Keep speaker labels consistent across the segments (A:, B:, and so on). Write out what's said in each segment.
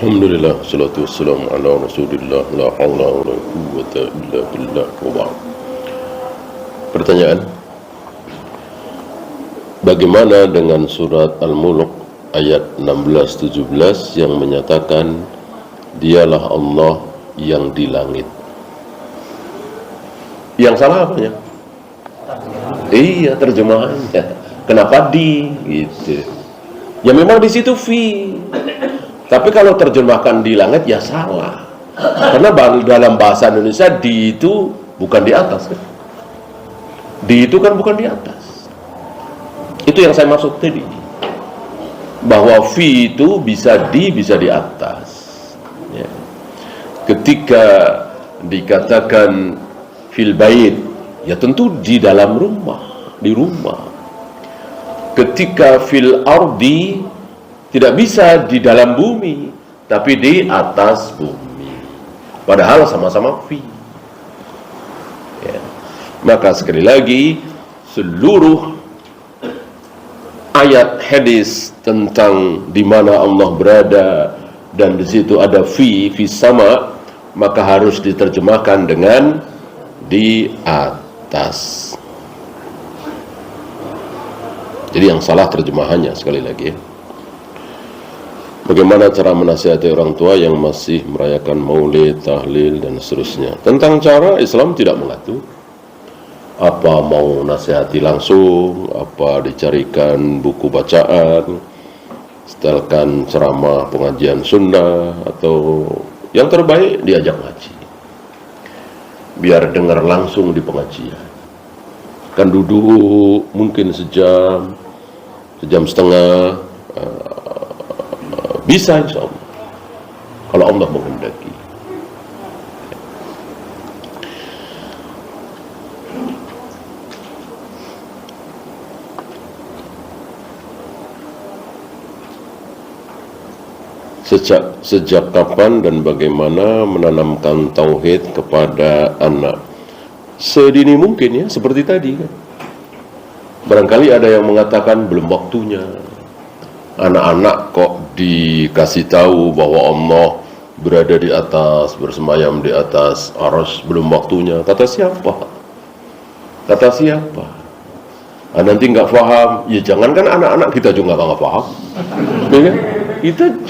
A: Alhamdulillah, salatu wassalamu ala rasulillah, la hawla wa la quwwata illa billah wa ba'd. Pertanyaan, bagaimana dengan surat Al-Mulk ayat 16-17 yang menyatakan dialah Allah yang di langit? Yang salah apanya? Iya, terjemahannya. Kenapa di gitu? Ya memang di situ fi. Tapi kalau terjemahkan di langit ya salah. Karena dalam bahasa Indonesia di itu bukan di atas kan? Di itu kan bukan di atas. Itu yang saya maksud tadi. Bahwa fi itu bisa di atas. Ya. Ketika dikatakan fil bait, ya tentu di dalam rumah, di rumah. Ketika fil ardi, tidak bisa di dalam bumi, tapi di atas bumi. Padahal sama-sama fi. Ya. Maka sekali lagi, seluruh ayat hadis tentang di mana Allah berada dan di situ ada fi sama, maka harus diterjemahkan dengan di atas. Jadi yang salah terjemahannya sekali lagi. Bagaimana cara menasihati orang tua yang masih merayakan maulid, tahlil, dan seterusnya? Tentang cara, Islam tidak mengatur. Apa mau nasihati langsung, apa dicarikan buku bacaan, setelkan ceramah pengajian sunnah, atau yang terbaik diajak ngaji. Biar dengar langsung di pengajian. Kan duduk mungkin sejam setengah, bisa insya Allah kalau Allah menghendaki. Sejak kapan dan bagaimana menanamkan tauhid kepada anak? Sedini mungkin ya, seperti tadi kan. Barangkali ada yang mengatakan belum waktunya. Anak-anak kok dikasih tahu bahwa Allah berada di atas, bersemayam di atas arsy, belum waktunya. Kata siapa? Kata siapa? Nanti nggak paham. Ya jangankan anak-anak, kita juga nggak paham. Ya kan?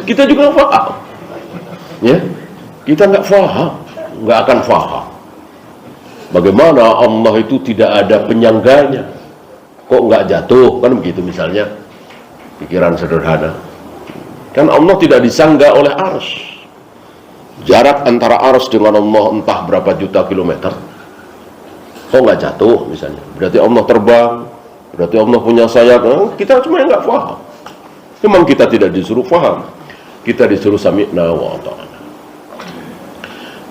A: Kita juga nggak paham. Ya, kita nggak paham, nggak akan paham. Bagaimana Allah itu tidak ada penyangganya? Kok nggak jatuh? Kan begitu misalnya. Pikiran sederhana. Kan Allah tidak disangga oleh arsy. Jarak antara arsy dengan Allah entah berapa juta kilometer. Kok nggak jatuh misalnya? Berarti Allah terbang. Berarti Allah punya sayap. Kita cuma nggak paham. Memang kita tidak disuruh paham. Kita disuruh sami'na wa ata'na.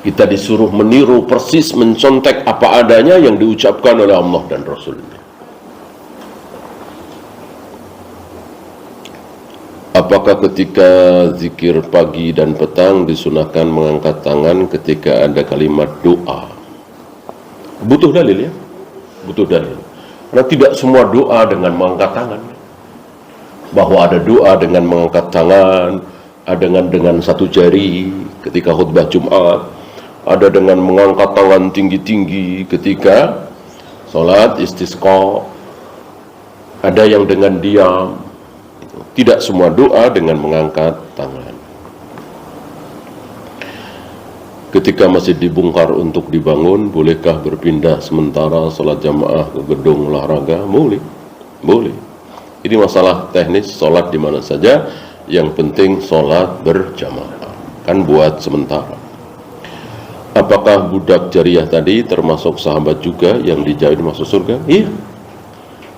A: Kita disuruh meniru persis, mencontek apa adanya yang diucapkan oleh Allah dan Rasulnya. Apakah ketika zikir pagi dan petang disunahkan mengangkat tangan ketika ada kalimat doa? Butuh dalil ya? Butuh dalil. Karena tidak semua doa dengan mengangkat tangan. Bahwa ada doa dengan mengangkat tangan, ada dengan satu jari ketika khutbah Jumat, ada dengan mengangkat tangan tinggi-tinggi ketika sholat istisqa, ada yang dengan diam. Tidak semua doa dengan mengangkat tangan. Ketika masjid dibongkar untuk dibangun, bolehkah berpindah sementara sholat jamaah ke gedung olahraga? Boleh. Boleh. Ini masalah teknis, sholat di mana saja. Yang penting sholat berjamaah. Kan buat sementara. Apakah budak jariyah tadi termasuk sahabat juga yang dijamin masuk surga? Iya.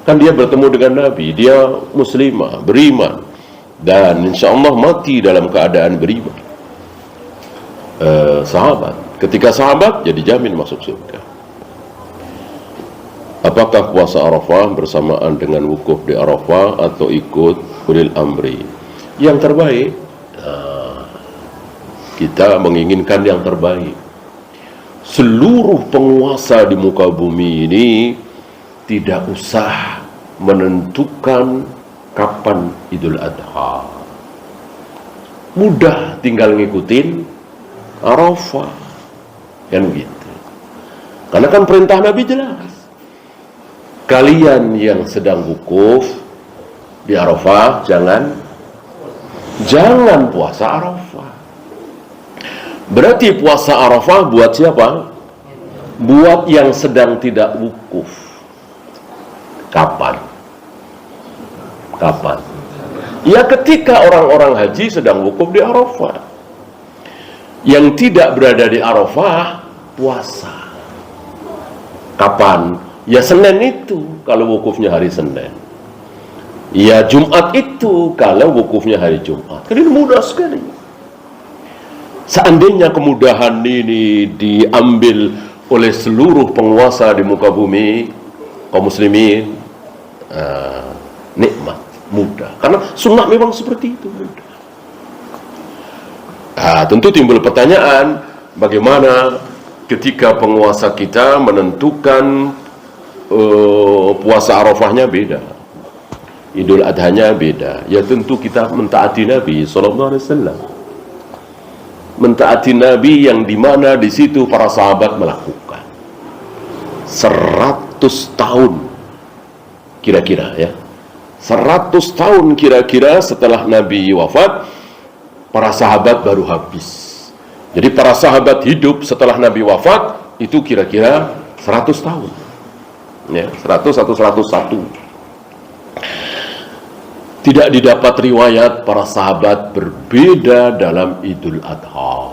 A: Kan dia bertemu dengan Nabi, dia muslimah, beriman, dan insya Allah mati dalam keadaan beriman. Sahabat, ketika sahabat jadi jamin masuk surga. Apakah puasa Arafah bersamaan dengan wukuf di Arafah atau ikut ulil amri? Yang terbaik, kita menginginkan yang terbaik. Seluruh penguasa di muka bumi ini tidak usah menentukan kapan Idul Adha. mudah, tinggal ngikutin Arafah, kan gitu. Karena kan perintah Nabi jelas, kalian yang sedang wukuf di Arafah jangan puasa Arafah. Berarti puasa Arafah buat siapa? Buat yang sedang tidak wukuf. Kapan? Ya ketika orang-orang haji sedang wukuf di Arafah. Yang tidak berada di Arafah puasa. Kapan? Ya Senin itu kalau wukufnya hari Senin. Ya Jumat itu kalau wukufnya hari Jumat. Ini mudah sekali. Seandainya kemudahan ini diambil oleh seluruh penguasa di muka bumi, kaum muslimin, nikmat, mudah. Karena sunnah memang seperti itu, mudah. Tentu timbul pertanyaan, bagaimana ketika penguasa kita menentukan puasa Arafahnya beda, Idul Adhanya beda. Ya tentu kita mentaati Nabi sallallahu alaihi wasallam. Mentaati Nabi yang dimana di situ para sahabat melakukan 100 tahun kira-kira ya. 100 tahun kira-kira setelah Nabi wafat, para sahabat baru habis. Jadi para sahabat hidup setelah Nabi wafat itu kira-kira 100 tahun. Ya, 100 atau 101. Tidak didapat riwayat para sahabat berbeda dalam Idul Adha.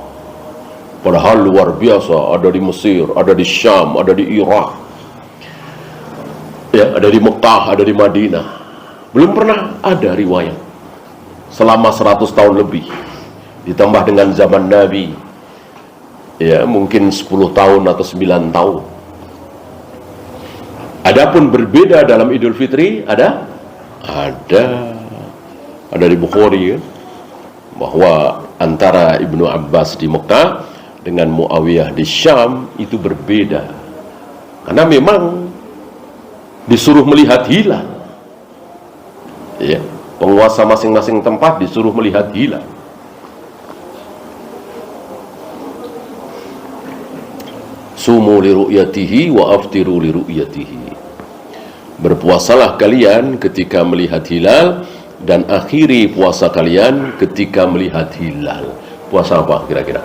A: Padahal luar biasa, ada di Mesir, ada di Syam, ada di Irak, ya, ada di Mekah, ada di Madinah. Belum pernah ada riwayat selama 100 tahun lebih. Ditambah dengan zaman Nabi, ya mungkin 10 tahun atau 9 tahun. Adapun berbeda dalam Idul Fitri ada di Bukhari kan, bahwa antara Ibnu Abbas di Mekah dengan Muawiyah di Syam itu berbeda, karena memang disuruh melihat hilal, ya, penguasa masing-masing tempat disuruh melihat hilal. Sumu li ru'yatihi wa aftiru li ru'yatihi. Berpuasalah kalian ketika melihat hilal, dan akhiri puasa kalian ketika melihat hilal. Puasa apa kira-kira?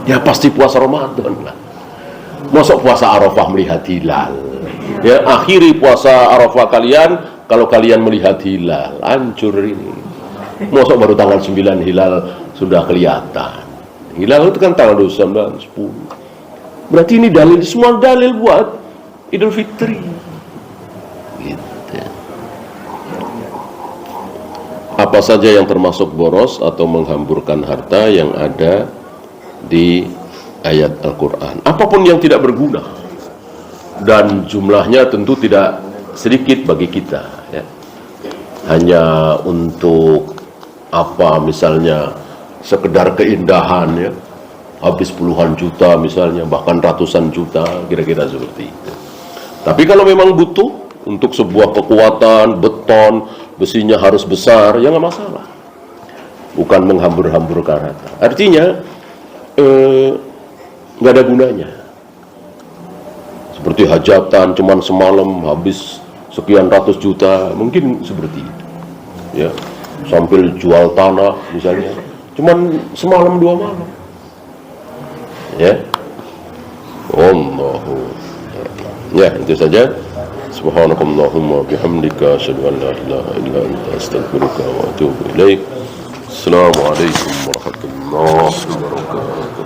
A: Ya pasti puasa Ramadan lah. Masuk puasa Arafah melihat hilal. Ya akhiri puasa Arafah kalian kalau kalian melihat hilal. Hancur ini. Masuk baru tanggal 9 hilal sudah kelihatan. Hilal itu kan tanggal 29, 10. Berarti ini dalil, semua dalil buat Idul Fitri. Apa saja yang termasuk boros atau menghamburkan harta yang ada di ayat Al-Quran? Apapun yang tidak berguna, dan jumlahnya tentu tidak sedikit bagi kita, ya. Hanya untuk apa, misalnya sekedar keindahan, ya, habis puluhan juta misalnya, bahkan ratusan juta, kira-kira seperti itu. Tapi kalau memang butuh untuk sebuah kekuatan, beton, besinya harus besar, ya nggak masalah. Bukan menghambur-hamburkan harta. Artinya nggak ada gunanya. Seperti hajatan, cuman semalam habis sekian ratus juta, mungkin seperti itu. Ya, sambil jual tanah misalnya, cuman semalam 2 malam. Ya, Allahu. Ya, itu saja. Subhanakallahumma bihamdika asyhadu an la ilaha illa anta astaghfiruka wa atubu ilaik. Assalamualaikum warahmatullahi wabarakatuh.